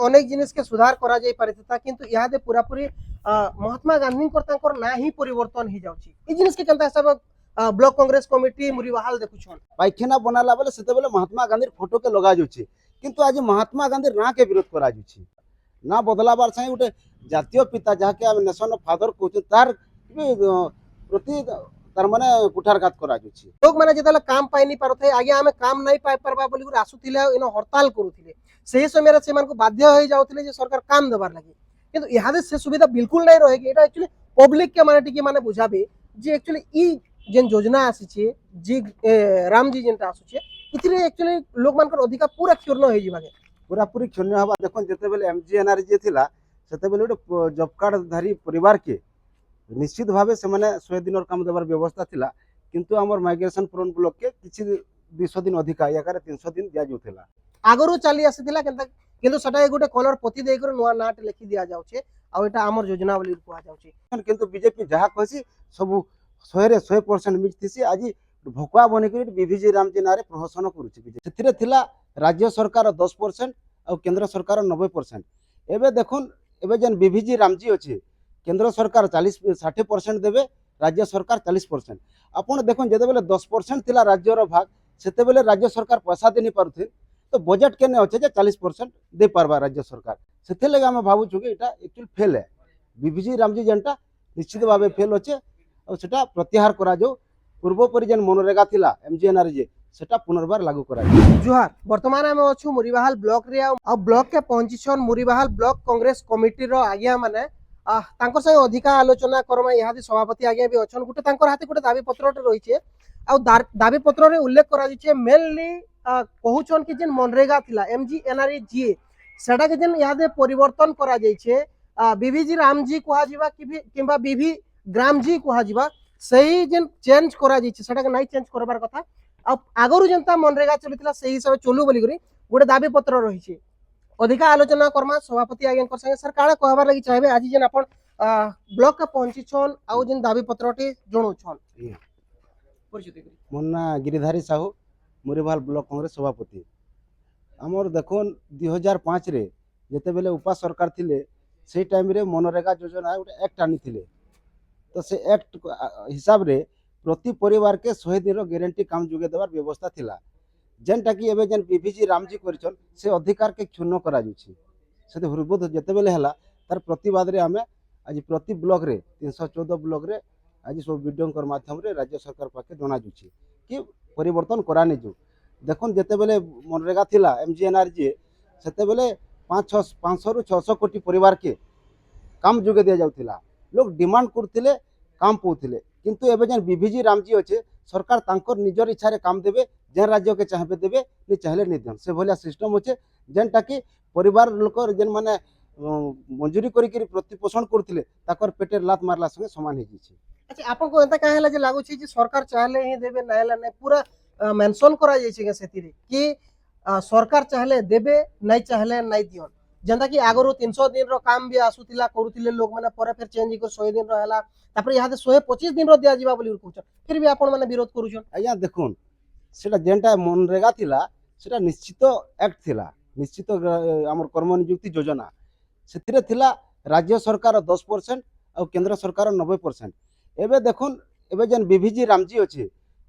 अनेक जिनिस के सुधार करा जाई परिता किंतु इहादे पूरा पूरी महात्मा गांधी तांकर ना ही परिवर्तन ही जाउची ई जिनिस के केनता सब ब्लॉक कांग्रेस कमिटी मुरीवाहाल देखुछन पायखाना बनाला बेले सेते बेले महात्मा गांधी फोटो के लगा जाउची किंतु आज महात्मा गांधी ना के विरोध करा जाउची ना बदलाबार साई उठे जातीय पिता जहाँके आम नेशन फादर कहते तार प्रति तार माने कुठारघात करा जाउची लोग माने जेतला काम पाई नहीं पारथे आगे हमें काम नहीं पाई परबा बोली गुर आसुथिले इनो हड़ताल करूथिले सही समय रे सेमान को बाध्य होई जाउथिले जे सरकार काम देबार लागि किंतु इहादे से सुविधा बिल्कुल नहीं रहेगी एटा एक्चुअली पब्लिक के माने टिके माने बुझाबे जे एक्चुअली ई जेन योजना आसी छे जी राम जी जेनटा आसु छे इथिरे एक्चुअली लोग मानकर अधिकार पूरा क्षुण्ण होई जिबागे पूरा पूरी क्षुण्ण हवा देखो जेते बेले एमजीएनआरजी थिला सेते बेले गोटे जॉब कार्ड धारी परिवार के निश्चित भावे से माने 100 दिन काम देवार व्यवस्था थिला किंतु हमर माइग्रेशन प्रोन ब्लॉक के किछि 200 दिन अधिक याकर 300 दिन दिया जाउथिला आगरो चली आसीथिला केनता किंतु सटा गोटे कलर पति देई कर नुवा नाट लिखि दिया जाउछे आ एटा हमर योजना बोली कुआ जाउछे किंतु बीजेपी जहा कहसी सब 100% मिथिसी आज भकुआ बनिक बीवीजी रामजी नारे प्रहसन करुचे थिला राज्य सरकार 10% और केंद्र सरकार 90%। एबे देखुन एबे जन बीवीजी रामजी अच्छे केंद्र सरकार 60% देवे राज्य सरकार 40%। आपन देखुन जेते बेले 10% थिला राज्यर भाग सेते बेले राज्य सरकार पैसा देनी पारुथे तो बजट केने अच्छे जे 40% दे पारबा राज्य सरकार सेते लगे हम भाबु छु कि एटा एक्चुअली फेल है बीवीजी रामजी जनटा निश्चित भाव फेल अच्छे और सेटा प्रत्याहार करा जो पूर्वपरि जेन मनरेगा थिला एमजीएनआरजी सेटा पुनर्बार लागू करा जुहार वर्तमान हम अछु मुरीबाहाल ब्लॉक रे आ ब्लॉक के पहुंचीछन मुरीबाहाल ब्लॉक कांग्रेस कमिटी रो आज्ञा माने तांकर संग अधिका आलोचना करमा यहादी सभापति आज्ञा भी अछन गुटे तांकर हाथे गुटे दाबी पत्र रहिछे आ दाबी पत्र रे उल्लेख करा जिछे मेनली कहूछन कि जेन मनरेगा थिला एमजीएनआरजी सेटा के जेन यहादे परिवर्तन करा जाइछे बीवीजी रामजी कहा जिबा किबा बीवी ग्रामजी कहा जिबा सही जेन चेंज करा जाइछे सेटा के नाही चेंज करबार कथा अब आगरु जनता मनरेगा चलुतिला सही हिसाब चलू बोली करी गोटे दाबी पत्र रहिछे अधिका आलोचना करमा सभापति आज्ञा संगे सर काଣା कहबार लागि चाहबे आज जेन अपन ब्लॉक के पहुंची छन आ जेन दाबी पत्रटी जणो छन परिचित मुन्ना गिरिधारी साहू मुरीबाहाल ब्लॉक कांग्रेस सभापति हमर देखोन 2005 रे जेते बेले उपा सरकार थिले से टाइम रे मनरेगा योजना गोटे एक्ट आनी थिले तो से एक्ट हिसाब रे प्रति परिवार के 100 दिन गारंटी काम जुगे देवार व्यवस्था थिला जेनटा कि एबे जेन बीवीजी रामजी करछन से अधिकार के क्षुण्ण करा जुछि से हुरबोध जेते बेले हला तार प्रतिवाद रे हमें आज प्रति ब्लॉक रे 314 ब्लॉक रे आज सब वीडियो कर माध्यम रे राज्य सरकार पाके जणा जुछि कि परिवर्तन कराने जो देखुन जेते बेले मनरेगा थिला एमजीएनआरजी सेते बेले 500 रु 600 कोटी परिवार के काम जुगे दिया जाउथिला लोग डिमांड करथिले काम पउथिले किंतु एबे जन बीवीजी रामजी अच्छे सरकार तांकर निजर इच्छा रे काम देबे जे राज्य के चाहबे देबे नि चाहले नि देन से भलिया सिस्टम अच्छे जेनटा कि परिवार लोक जेन माने मंजूरी करी प्रतिपोषण करथिले ताकर पेटे लात मारला संगे समान हे जिछि। अच्छा आपन को एता काहेला जे लागु छी जे सरकार चाहले ही देबे नायला नै पूरा मेंशन करा जाय छै सेतिरे कि सरकार चाहले देबे नै चाहले नै दियन जेंता कि आगरो 300 दिन रो काम भी आसुतिला करूतिले लोग माने पर फिर चेंज कर 100 दिन रहला तापर यहां 125 दिन रो दिया जीवा बोली कहछ फिर भी आपन माने विरोध करूछन आया देखुन सेटा जेंटा मनरेगा थिला सेटा निश्चित एक्ट थिला निश्चित हमर कर्म नियुक्ति योजना सेतिरे थिला राज्य सरकार 10% और केंद्र सरकार 90%। एबे देखुन एबे जेन बीवीजी रामजी अच्छे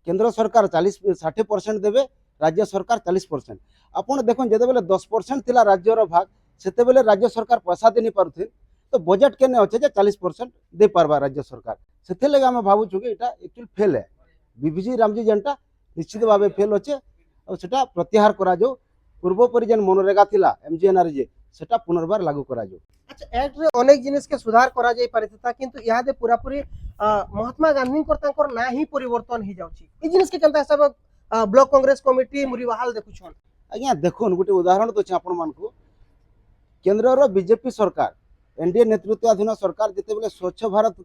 केंद्र सरकार 60% देवे राज्य सरकार 40%। आपन देखुन जेते बेले 10% थिला राज्यर भाग सेते बेले राज्य सरकार पैसा देनी पारुथे तो बजट केने अच्छे जे 40% दे पारबा राज्य सरकार सेते लगे हम भाबु छु कि एटा एक्चुअली फेल है बीवीजी रामजी जनटा निश्चित भाव फेल अच्छे और सेटा प्रत्याहार करा जो पूर्वपरि जेन मनरेगा थिला एमजीएनआरजी सेटा पुनर्बार लागू करा जो। अच्छा एक्ट रे अनेक जिनिस के सुधार करा जाय परिता किंतु इहादे पूरा पूरी महात्मा गांधी तांकर ना ही परिवर्तन ही जाउची ई जिनिस के केनता सब ब्लॉक कांग्रेस कमिटी मुरीबाहाल देखुछन आज्ञा देखुन गोटे उदाहरण तो आपण मानकु केंद्र रो बीजेपी सरकार एनडीए नेतृत्वाधीन सरकार जेते बेले स्वच्छ भारत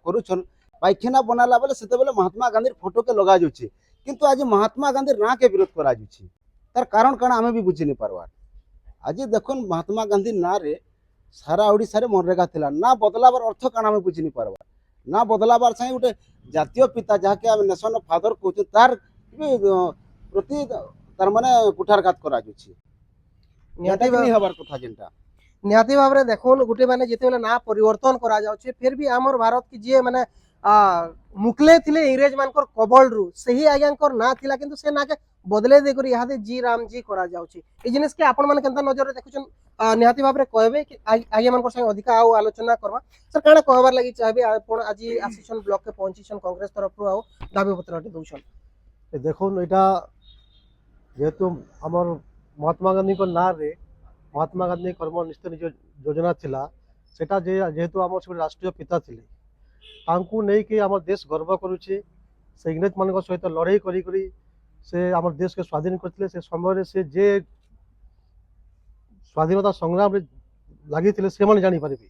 करूछन पायखाना बनाला बेले सेते बेले महात्मा गांधी फोटो के लगा जुछि किंतु आज महात्मा गांधी ना के विरोध करा जुछि तार कारण काना हमें भी बुझी नहीं पारवा आज देखुन महात्मा गांधी ना रे सारा ओडिसा रे मनरेगा थिला ना बदलाबार अर्थ काना हमें बुझी नहीं पारवा ना बदलाबार साई गोटे जातीय पिता जहाँके आम नेशन फादर कहते तार प्रति तार माने कुठारघात करा जुछि निहाती हबार कथा जेनटा निहाती भाव में देखुन गोटे मैंने जिते ना परिवर्तन करा जाउछे फिर भी आमर भारत की जे माने मुकले थिले इंग्रेज मानकर कबल रु सही आज्ञाकर ना थिला किंतु से ना के बदले दे करी यादे जी राम जी करा जाउछी ए जिनिस के आपण माने केनता नजर देखुछन निहाती भाव में कहबे कि आज्ञा मानकर संग अधिक आउ आलोचना करबा सर काना कहबार लागि चाहबे आपण आज आसीछन ब्लॉक के पहुंचीछन कांग्रेस तरफ रु आउ दाबी पत्र दउछन देखुन এটা যেহেতু আমার মহাত্মা গান্ধীଙ୍କ ନାଁରେ ମହାତ୍ମା ଗାନ୍ଧୀ କର୍ମନିଷ୍ଠ ନିଜ ଯୋଜନା ଥିଲା ସେଟା ଯେହେତୁ ଆମର ସେ ରାଷ୍ଟ୍ରୀୟ ପିତା ଥିଲେ ତାଙ୍କୁ ନେଇକି ଆମର ଦେଶ ଗର୍ବ କରୁଛି ସେ ଇଂରେଜ ମାନଙ୍କ ସହିତ ଲଢ଼େଇ କରି ସେ ଆମର ଦେଶକୁ ସ୍ୱାଧୀନ କରିଥିଲେ ସେ ସମୟରେ ସେ ଯେ ସ୍ୱାଧୀନତା ସଂଗ୍ରାମରେ ଲାଗିଥିଲେ ସେମାନେ ଜାଣିପାରିବେ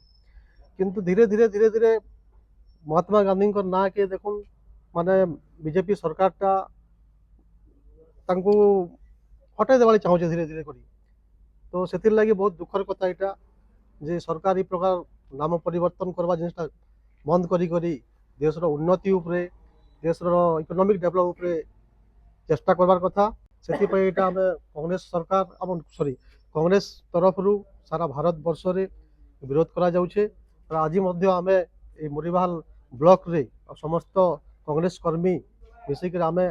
କିନ୍ତୁ ଧୀରେ ଧୀରେ ମହାତ୍ମା ଗାନ୍ଧୀଙ୍କ ନାଁକେ ଦେଖୁନ ମାନେ ବିଜେପି ସରକାରଟା ତାଙ୍କୁ ହଟାଇ ଦେବାରେ ଚାହୁଁଛେ ଧୀରେ ଧୀରେ କରି तो ସେଥିର ଲାଗି ବହୁତ ଦୁଃଖର କଥା ଏଇଟା ଯେ ସରକାର ଏ ପ୍ରକାର ନାମ ପରିବର୍ତ୍ତନ କରିବା ଜିନିଷଟା ବନ୍ଦ କରି ଦେଶର ଉନ୍ନତି ଉପରେ ଦେଶର ଇକୋନୋମିକ ଡେଭଲପ ଉପରେ ଚେଷ୍ଟା କରିବାର କଥା ସେଥିପାଇଁ ଏଇଟା ଆମେ କଂଗ୍ରେସ ସରକାର ଆମ କଂଗ୍ରେସ ତରଫରୁ ସାରା ଭାରତ ବର୍ଷରେ ବିରୋଧ କରାଯାଉଛେ ଆଜି ମଧ୍ୟ ଆମେ এই ମୁରିବାହାଲ ବ୍ଲକରେ ସମସ୍ତ କଂଗ୍ରେସ କର୍ମୀ ମିଶିକରି ଆମେ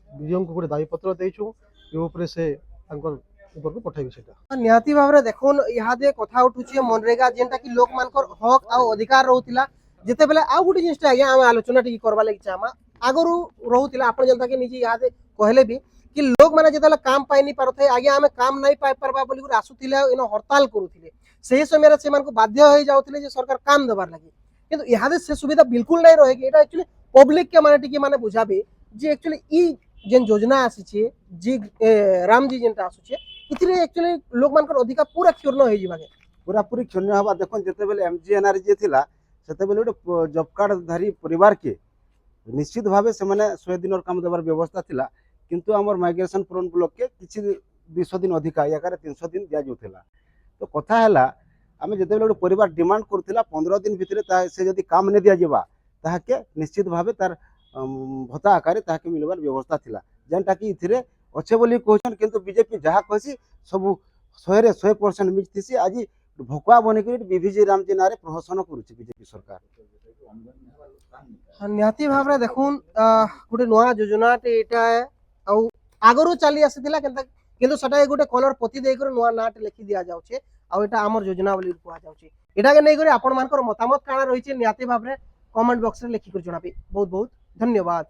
ବିଜୟଙ୍କୁ ଗୋଟେ ଦାବିପତ୍ର ଦେଇଛୁ ଏ ଉପରେ ସେ ତାଙ୍କର ଉପରକୁ ପଠାଇବେ ସେଟା निहाती भाव में देखुन इहादे कथा उठुचे मनरेगा जेनटा कि लोक मानकर हक आ अधिकार रहउतिला जेते बेले आ गुटी जिनिसटा आज्ञा हम आलोचना टी करबा लागि चाहमा आगरु रहउतिला आपण जनता के निजे इहादे कहले भी कि लोक माने जेतेला काम पाइ नि पारथे आज्ञा हमें काम नहीं पाइ परबा बोली गुर आसुतिले इन हड़ताल करूतिले सही समय रे से मानको बाध्य होई जाउतिले जे सरकार काम देबार लागि किंतु इहादे से सुविधा बिल्कुल नहीं रहे कि एटा एक्चुअली पब्लिक के माने टिके माने बुझाबे जे एक्चुअली ई जेन योजना आसीचे जी राम जी जेनटा आसुचे इथिरे एक्चुअली लोक मानकर अधिका पूरा क्षुर्ण होई जिबाके पूरा पूरी क्षुण्य हवा देखो जिते बेले एमजीएनआरजी थिला सेते बेले गोटे जॉब कार्ड धारी परिवार के निश्चित भावे से माने 100 दिन काम देबार व्यवस्था थिला किंतु हमर माइग्रेशन प्रोन ब्लॉक के किछि 200 दिन अधिका याकारे 300 दिन दिया जोथिला तो कथा हैला आमे जेते बेले गोटे परिवार डिमांड करथिला 15 दिन भितरे से जदी काम ने दिया जेबा ताहाके निश्चित भावे तार भत्ता आकारे ताहाके मिलबार व्यवस्था थिला जेनटा कि इथिरे अच्छे बोली कहछन किंतु बीजेपी जहाँ कहसी सब 100% मिलथिसी आज भकुआ बनिक बीवीजी रामजी नारे प्रहसन करुछि बीजेपी सरकार निहाती भाव में देखुन गोटे नुआ योजना एटा आउ आगरु चली आसीथिला किंतु सटा गोटे कलर पति देई कर नुआ नाट लिखि दिया जाउछे आउ एटा हमर योजना बोली कुआ जाउछे एटा के नै करे आपण मानकर मतामत काना रहिছে निहाती भाव में कमेंट बॉक्स रे लिखि कर जणाबी बहुत बहुत धन्यवाद।